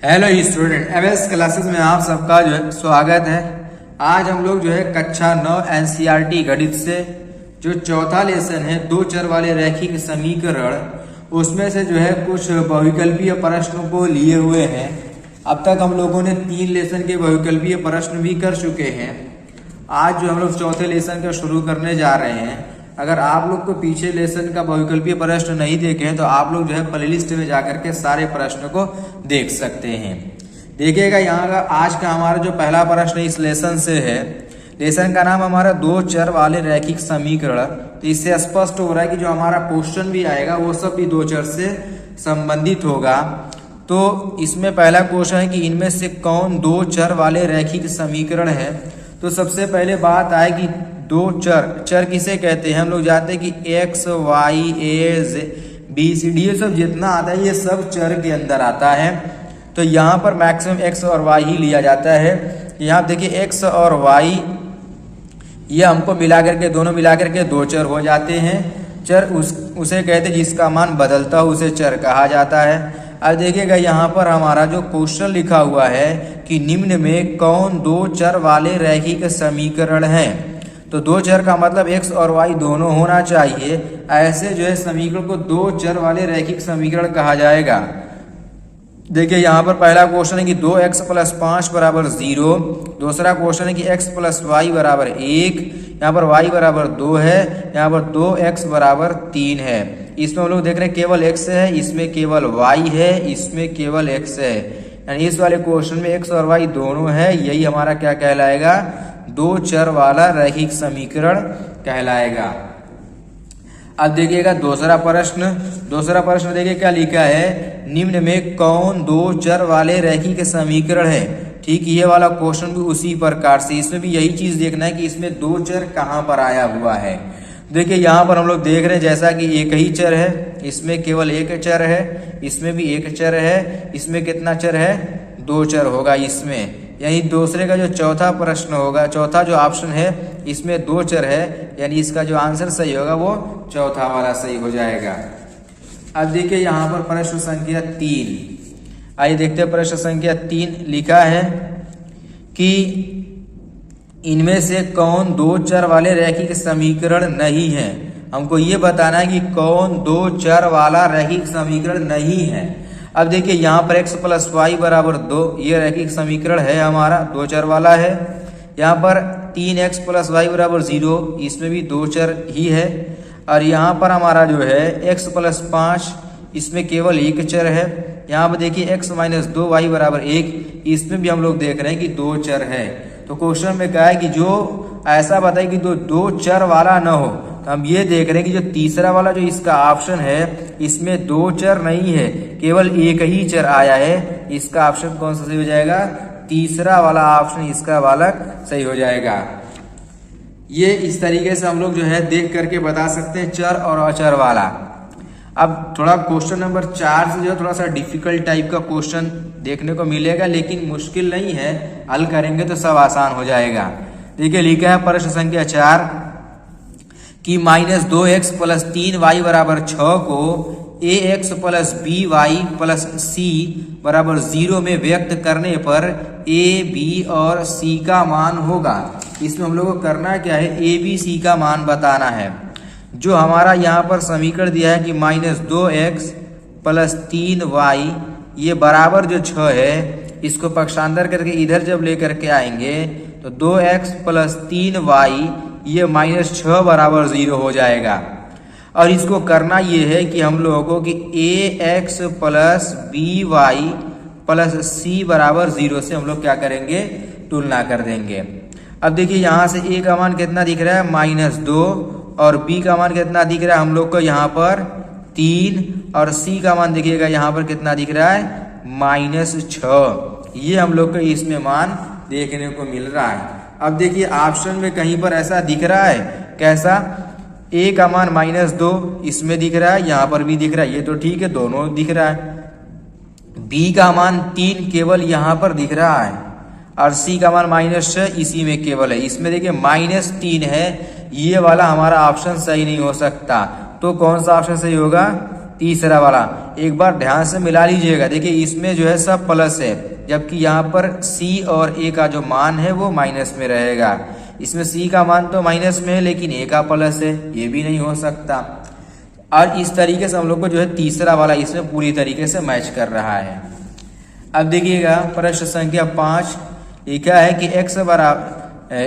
Hello student, MS classes में आप सबका जो है स्वागत है। आज हम लोग जो है कक्षा 9 एनसीईआरटी गणित से जो चौथा लेसन है दो चर वाले रैखिक समीकरण, उसमें से जो है कुछ बहुविकल्पीय प्रश्नों को लिए हुए हैं। अब तक हम लोगों ने 3 लेसन के बहुविकल्पीय प्रश्न भी कर चुके हैं। आज जो हम लोग चौथे लेसन का शुरू करने जा रहे हैं। अगर आप लोग को पीछे लेसन का बहुविकल्पीय प्रश्न नहीं देखे हैं तो आप लोग जो है प्लेलिस्ट में जाकर के सारे प्रश्न को देख सकते हैं। देखिएगा यहाँ का आज का हमारा जो पहला प्रश्न इस लेसन से है, लेसन का नाम हमारा दो चर वाले रैखिक समीकरण। तो इससे स्पष्ट हो रहा है कि जो हमारा क्वेश्चन भी आएगा वो सब भी दो चर से संबंधित होगा। तो इसमें पहला क्वेश्चन है कि इनमें से कौन दो चर वाले रैखिक समीकरण है। तो सबसे पहले बात आए कि दो चर किसे कहते हैं। हम लोग जानते हैं कि X Y A B C D ये सब जितना आता है ये सब चर के अंदर आता है। तो यहाँ पर मैक्सिमम एक्स और वाई ही लिया जाता है। यहाँ देखिए एक्स और वाई ये हमको मिला करके दोनों मिला करके दो चर हो जाते हैं। चर उसे कहते हैं जिसका मान बदलता हो उसे चर कहा जाता है। अब देखिएगा यहाँ पर हमारा जो क्वेश्चन लिखा हुआ है कि निम्न में कौन दो चर वाले रैखिक समीकरण है। तो दो चर का मतलब एक्स और वाई दोनों होना चाहिए। ऐसे जो है समीकरण को दो चर वाले रैखिक समीकरण कहा जाएगा। देखिए यहाँ पर पहला क्वेश्चन है कि 2x + 5 = 0। दूसरा क्वेश्चन है कि x + y = 1। यहाँ पर y = 2 है, यहाँ पर 2x = 3 है। इसमें हम लोग देख रहे हैं केवल x है, इसमें केवल y है, इसमें केवल x है। यानी इस वाले क्वेश्चन में x और y दोनों है। यही हमारा क्या कहलाएगा, दो चर वाला रैखिक समीकरण कहलाएगा। अब देखिएगा दूसरा प्रश्न देखिए क्या लिखा है, निम्न में कौन दो चर वाले रैखिक समीकरण है। ठीक ये वाला क्वेश्चन भी उसी प्रकार से, इसमें भी यही चीज देखना है कि इसमें दो चर कहाँ पर आया हुआ है। देखिए यहाँ पर हम लोग देख रहे हैं जैसा कि एक ही चर है, इसमें केवल एक चर है, इसमें भी एक चर है, इसमें कितना चर है, दो चर होगा इसमें। यानी दूसरे का जो चौथा प्रश्न होगा, चौथा जो ऑप्शन है इसमें दो चर है, यानी इसका जो आंसर सही होगा वो चौथा वाला सही हो जाएगा। अब देखिए यहाँ पर प्रश्न संख्या 3, आइए देखते हैं प्रश्न संख्या 3 लिखा है कि इनमें से कौन दो चर वाले रैखिक समीकरण नहीं है। हमको ये बताना है कि कौन दो चर वाला रैखिक समीकरण नहीं है। अब देखिए यहाँ पर x + y = 2 ये रैखिक समीकरण है हमारा, दो चर वाला है। यहाँ पर 3x + y = 0 इसमें भी दो चर ही है। और यहाँ पर हमारा जो है x + 5 इसमें केवल एक चर है। यहाँ पर देखिए x - 2y = 1 इसमें भी हम लोग देख रहे हैं कि दो चर है। तो क्वेश्चन में कहा है कि जो ऐसा बताए कि दो चर वाला न हो। तो हम ये देख रहे हैं कि जो तीसरा वाला जो इसका ऑप्शन है इसमें दो चर नहीं है, केवल एक ही चर आया है। इसका ऑप्शन कौन सा सही हो जाएगा, तीसरा वाला ऑप्शन इसका वाला सही हो जाएगा। ये इस तरीके से हम लोग जो है देख करके बता सकते हैं चर और अचर वाला। अब थोड़ा क्वेश्चन नंबर 4 से जो थोड़ा सा डिफिकल्ट टाइप का क्वेश्चन देखने को मिलेगा, लेकिन मुश्किल नहीं है, हल करेंगे तो सब आसान हो जाएगा। देखिए लिखा है प्रश्न संख्या 4 कि -2x + 3y = 6 को ax + by + c = 0 में व्यक्त करने पर a, b और c का मान होगा। इसमें हम लोग को करना क्या है, a, b, c का मान बताना है। जो हमारा यहाँ पर समीकरण दिया है कि -2x + 3y ये बराबर जो 6 है, इसको पक्षांतर करके इधर जब लेकर के आएंगे तो 2x + 3y ये -6 = 0 हो जाएगा। और इसको करना ये है कि हम लोगों को कि ax + by + c = 0 से हम लोग क्या करेंगे, तुलना कर देंगे। अब देखिए यहाँ से a का मान कितना दिख रहा है, -2, और b का मान कितना दिख रहा है हम लोग को यहाँ पर 3, और c का मान देखिएगा यहाँ पर कितना दिख रहा है, -6। ये हम लोग को इसमें मान देखने को मिल रहा है। अब देखिए ऑप्शन में कहीं पर ऐसा दिख रहा है, कैसा, a का मान -2 इसमें दिख रहा है, यहाँ पर भी दिख रहा है, ये तो ठीक है, दोनों दिख रहा है। b का मान 3 केवल यहाँ पर दिख रहा है, और c का मान -6 इसी में केवल है। इसमें देखिए -3 है, ये वाला हमारा ऑप्शन सही नहीं हो सकता। तो कौन सा ऑप्शन सही होगा, तीसरा वाला एक बार ध्यान से मिला लीजिएगा। देखिए इसमें जो है सब प्लस है, जबकि यहाँ पर C और A का जो मान है वो माइनस में रहेगा। इसमें C का मान तो माइनस में है लेकिन A का प्लस है, ये भी नहीं हो सकता। और इस तरीके से हम लोग को जो है तीसरा वाला इसमें पूरी तरीके से मैच कर रहा है। अब देखिएगा प्रश्न संख्या 5 लिखा है कि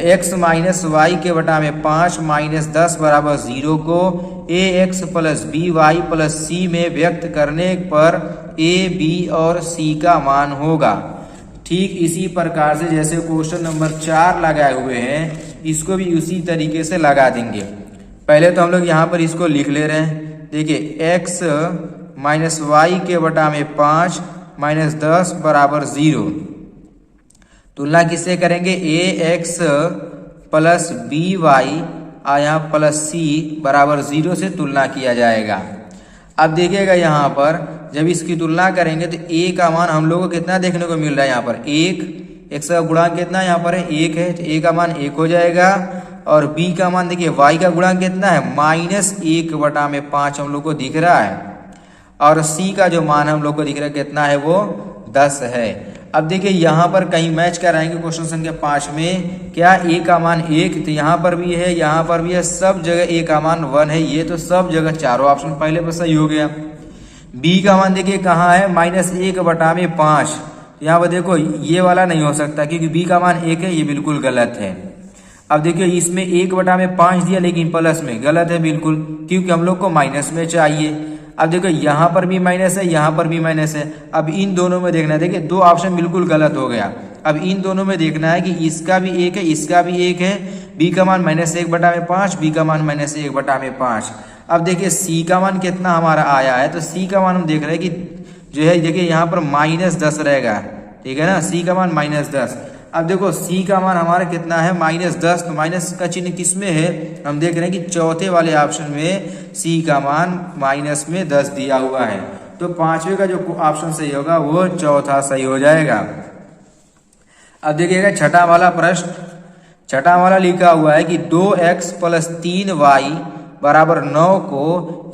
x माइनस वाई के बटा में 5 माइनस 10 बराबर 0 को ax plus b y plus c में व्यक्त करने पर a b और c का मान होगा। ठीक इसी प्रकार से जैसे क्वेश्चन नंबर 4 लगाए हुए हैं, इसको भी उसी तरीके से लगा देंगे। पहले तो हम लोग यहाँ पर इसको लिख ले रहे हैं। देखिए x माइनस वाई के बटा में 5 माइनस 10 बराबर 0, तुलना किससे करेंगे? ax प्लस बी वाई और यहाँ प्लस सी बराबर 0 से तुलना किया जाएगा। अब देखिएगा यहाँ पर जब इसकी तुलना करेंगे तो a का मान हम लोगों को कितना देखने को मिल रहा है? यहाँ पर 1, x का गुणांक कितना यहाँ पर है? 1 है, तो a का मान 1 हो जाएगा। और b का मान देखिए y का गुणांक कितना है? माइनस 1 बटा में 5 हम लोग को दिख रहा है। और c का जो मान हम लोग को दिख रहा है कितना है? वो 10 है। अब देखिए यहाँ पर कहीं मैच कराएंगे क्वेश्चन संख्या 5 में, क्या a का मान 1, तो यहाँ पर भी है, यहाँ पर भी है, सब जगह a का मान 1 है। ये तो सब जगह चारों ऑप्शन पहले पर सही हो गया। b का मान देखिए कहाँ है? माइनस 1 बटा में 5, यहाँ पर देखो ये वाला नहीं हो सकता क्योंकि b का मान 1 है, ये बिल्कुल गलत है। अब देखिए इसमें 1 बटा में 5 दिया लेकिन प्लस में, गलत है बिल्कुल, क्योंकि हम लोग को माइनस में चाहिए। अब देखो यहाँ पर भी माइनस है, यहाँ पर भी माइनस है। अब इन दोनों में देखना है, देखिए दो ऑप्शन बिल्कुल गलत हो गया। अब इन दोनों में देखना है कि इसका भी 1 है, इसका भी 1 है। b का मान माइनस 1 बटा में 5, b का मान माइनस 1 बटा में 5। अब देखिए c का मान कितना हमारा आया है, तो c का मान हम देख रहे हैं कि जो है देखिए यहाँ पर माइनस 10 रहेगा, ठीक है ना, c का मान माइनस 10। अब देखो c का मान हमारा कितना है? माइनस 10, तो माइनस का चिन्ह किस में है? हम देख रहे हैं कि चौथे वाले ऑप्शन में c का मान माइनस में 10 दिया हुआ है, तो पांचवे का जो ऑप्शन सही होगा वो चौथा सही हो जाएगा। अब देखिएगा छठा वाला प्रश्न, छठा वाला लिखा हुआ है कि 2x प्लस 3y बराबर 9 को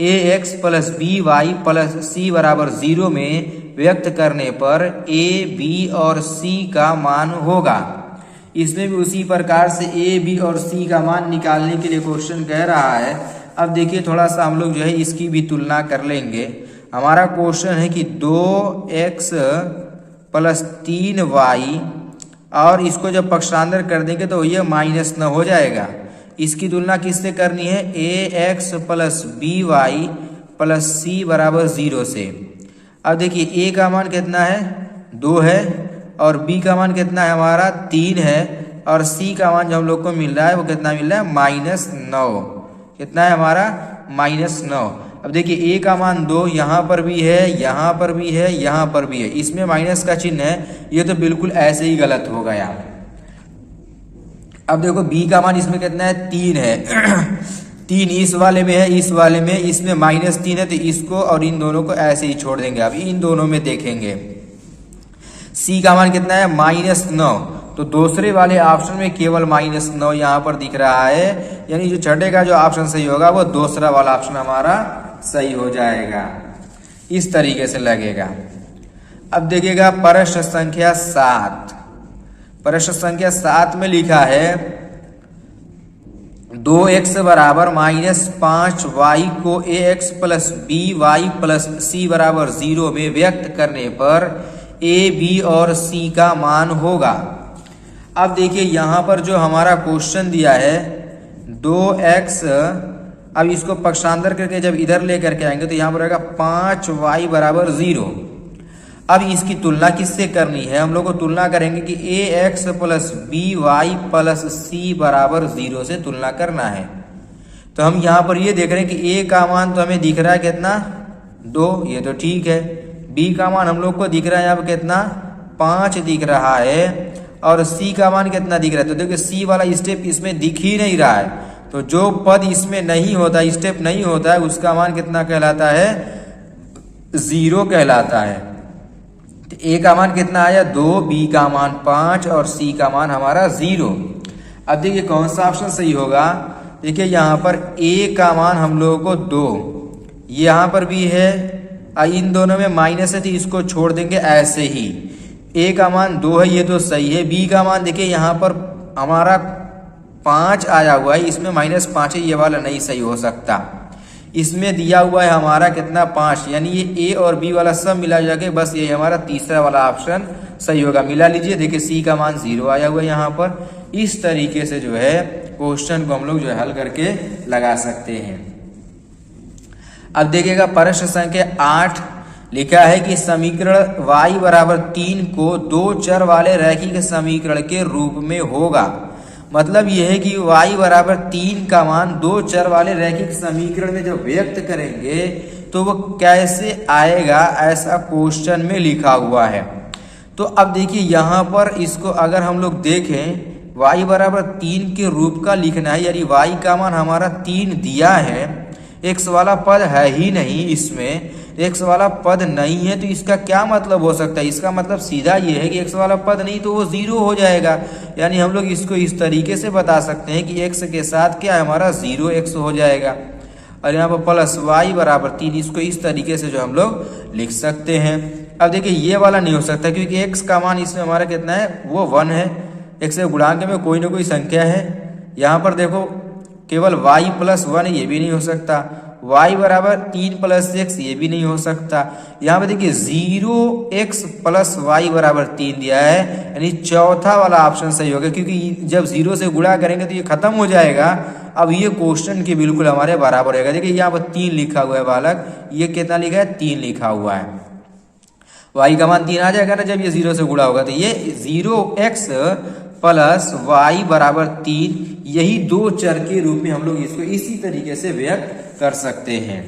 ax plus b y plus c बराबर 0 में व्यक्त करने पर a b और c का मान होगा। इसमें भी उसी प्रकार से a b और c का मान निकालने के लिए क्वेश्चन कह रहा है। अब देखिए थोड़ा सा हम लोग जो है इसकी भी तुलना कर लेंगे। हमारा क्वेश्चन है कि 2x प्लस 3y और इसको जब पक्षांतर कर देंगे तो ये माइनस 9 हो जाएगा। इसकी तुलना किससे करनी है? ax plus b y plus c बराबर 0 से। अब देखिए a का मान कितना है? 2 है, और b का मान कितना है हमारा? 3 है, और c का मान जो हम लोग को मिल रहा है वो कितना मिल रहा है? -9। कितना है हमारा? -9। अब देखिए a का मान 2 यहाँ पर भी है, यहाँ पर भी है, यहाँ पर भी है, इसमें माइनस का चिन्ह है, ये तो बिल्कुल ऐसे ही गलत हो गया। अब देखो b का मान इसमें कितना है? 3 है 3 इस वाले में है, इस वाले में, इसमें -3 है, तो इसको और इन दोनों को ऐसे ही छोड़ देंगे। अब इन दोनों में देखेंगे c का मान कितना है? -9, तो दूसरे वाले ऑप्शन में केवल -9 यहाँ पर दिख रहा है, यानी जो छठे का जो ऑप्शन सही होगा वो दूसरा वाला ऑप्शन हमारा सही हो जाएगा। इस तरीके से लगेगा। अब देखिएगा प्रश्न संख्या 7। प्रश्न संख्या 7 में लिखा है 2x बराबर -5y को ax plus b y plus c बराबर 0 में व्यक्त करने पर a b और c का मान होगा। अब देखिए यहाँ पर जो हमारा क्वेश्चन दिया है 2x, अब इसको पक्षांतर करके जब इधर लेकर के आएंगे तो यहाँ पर रहेगा 5y बराबर 0। अब इसकी तुलना किससे करनी है? हम लोग को तुलना करेंगे कि ax plus b y plus c बराबर 0 से तुलना करना है। तो हम यहाँ पर ये देख रहे हैं कि a का मान तो हमें दिख रहा है कितना? 2, ये तो ठीक है। b का मान हम लोग को दिख रहा है यहाँ पर कितना? 5 दिख रहा है, और c का मान कितना दिख रहा है? तो देखिए c वाला स्टेप इसमें दिख ही नहीं रहा है, तो जो पद इसमें नहीं होता, स्टेप नहीं होता है, उसका मान कितना कहलाता है? 0 कहलाता है। तो a का मान कितना आया? 2, b का मान 5 और c का मान हमारा 0। अब देखिए कौन सा ऑप्शन सही होगा? देखिए यहाँ पर a का मान हम लोगों को 2, यहाँ पर भी है, इन दोनों में माइनस है तो इसको छोड़ देंगे ऐसे ही। ए का मान 2 है, ये तो सही है। बी का मान देखिए यहाँ पर हमारा 5 आया हुआ है, इसमें -5 है, ये वाला नहीं सही हो सकता। इसमें दिया हुआ है हमारा कितना 5, यानी ये ए और बी वाला सब मिला जाके बस ये हमारा तीसरा वाला ऑप्शन सही होगा। मिला लीजिए, देखिए सी का मान 0 आया हुआ है यहाँ पर। इस तरीके से जो है क्वेश्चन को हम लोग जो है हल करके लगा सकते हैं। अब देखिएगा प्रश्न संख्या 8 लिखा है कि समीकरण y बराबर 3 को 2 चर वाले रैखिक समीकरण के रूप में होगा। मतलब यह है कि y बराबर 3 का मान 2 चर वाले रैखिक समीकरण में जब व्यक्त करेंगे तो वो कैसे आएगा, ऐसा क्वेश्चन में लिखा हुआ है। तो अब देखिए यहाँ पर इसको अगर हम लोग देखें, y बराबर 3 के रूप का लिखना है, यानी y का मान हमारा 3 दिया है, x वाला पद है ही नहीं, इसमें x वाला पद नहीं है, तो इसका क्या मतलब हो सकता है? इसका मतलब सीधा ये है कि x वाला पद नहीं तो वो 0 हो जाएगा। यानी हम लोग इसको इस तरीके से बता सकते हैं कि x के साथ क्या है हमारा 0x हो जाएगा, और यहाँ पर प्लस y बराबर 3, इसको इस तरीके से जो हम लोग लिख सकते हैं। अब देखिए ये वाला नहीं हो सकता क्योंकि x का मान इसमें हमारा कितना है, वो 1 है। x के गुणांक में कोई ना कोई संख्या है। यहाँ पर देखो केवल y प्लस 1 है, ये भी नहीं हो सकता। y बराबर 3 प्लस x, ये भी नहीं हो सकता। यहाँ पे देखिए 0x प्लस y बराबर 3 दिया है, यानी चौथा वाला ऑप्शन सही होगा, क्योंकि जब 0 से गुणा करेंगे तो ये खत्म हो जाएगा। अब ये क्वेश्चन के बिल्कुल हमारे बराबर होगा। देखिए यहाँ पर 3 लिखा हुआ है बालक, ये कितना लिखा है, 3 लिखा हुआ है। y का मान 3 आ जाएगा ना जब ये 0 से गुणा होगा, तो ये 0x प्लस y बराबर 3, यही 2 चर के रूप में हम लोग इसको इसी तरीके से व्यक्त कर सकते हैं।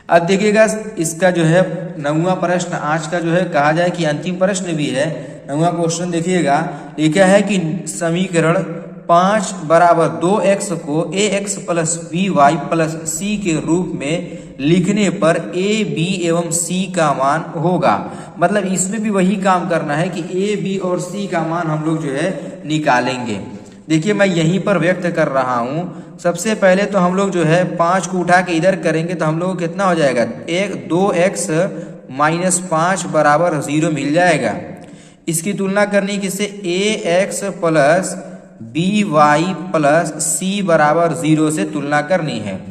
अब देखिएगा इसका जो है 9वां प्रश्न आज का जो है कहा जाए कि अंतिम प्रश्न भी है। 9वां क्वेश्चन देखिएगा, लिखा है कि समीकरण 5 बराबर 2x को ax plus by plus c के रूप में लिखने पर a, b एवं c का मान होगा। मतलब इसमें भी वही काम करना है कि a, b और c का मान हम लोग जो है निकालेंगे। देखिए मैं यहीं पर व्यक्त कर रहा हूँ। सबसे पहले तो हम लोग जो है 5 को उठा के इधर करेंगे तो हम लोग को कितना हो जाएगा, 2x माइनस 5 बराबर 0 मिल जाएगा। इसकी तुलना करनी किससे, ax plus by plus c बराबर 0 से तुलना करनी है।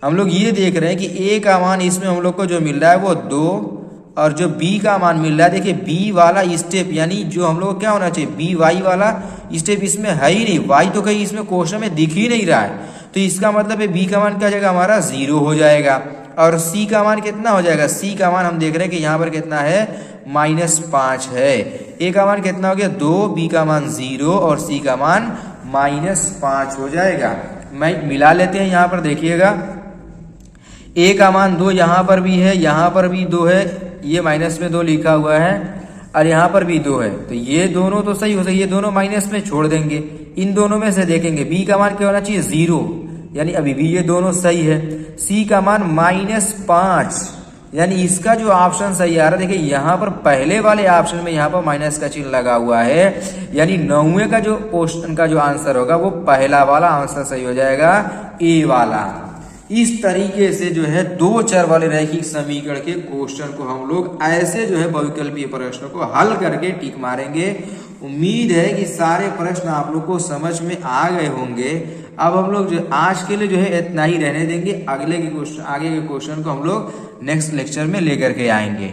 हम लोग ये देख रहे हैं कि a का मान इसमें हम लोग को जो मिल रहा है वो 2, और जो b का मान मिल रहा है, देखिए b वाला स्टेप यानी जो हम लोग क्या होना चाहिए, by वाला स्टेप इसमें है ही नहीं। y तो कहीं इसमें क्वेश्चन में दिख ही नहीं रहा है, तो इसका मतलब है b का मान क्या हो जाएगा हमारा 0 हो जाएगा। और c का मान कितना हो जाएगा, c का मान हम देख रहे हैं कि यहाँ पर कितना है, -5 है। a का मान कितना हो गया 2, b का मान 0 और c का मान -5 हो जाएगा। मैं मिला लेते हैं, यहाँ पर देखिएगा a का मान 2 यहाँ पर भी है, यहाँ पर भी 2 है, ये माइनस में 2 लिखा हुआ है, और यहाँ पर भी 2 है, तो ये दोनों तो सही हो सकते, ये दोनों माइनस में छोड़ देंगे। इन दोनों में से देखेंगे b का मान क्या होना चाहिए 0, यानी अभी भी ये दोनों सही है। c का मान -5, यानी इसका जो ऑप्शन सही आ रहा है, देखिए यहाँ पर पहले वाले ऑप्शन में यहाँ पर माइनस का चिन्ह लगा हुआ है, यानी 9वें का जो क्वेश्चन का जो आंसर होगा वो पहला वाला आंसर सही हो जाएगा, ए वाला। इस तरीके से जो है 2 चर वाले रैखिक समीकरण के क्वेश्चन को हम लोग ऐसे जो है बहुविकल्पीय प्रश्नों को हल करके टिक मारेंगे। उम्मीद है कि सारे प्रश्न आप लोग को समझ में आ गए होंगे। अब हम लोग जो आज के लिए जो है इतना ही रहने देंगे, आगे के क्वेश्चन को हम लोग नेक्स्ट लेक्चर में लेकर के आएंगे।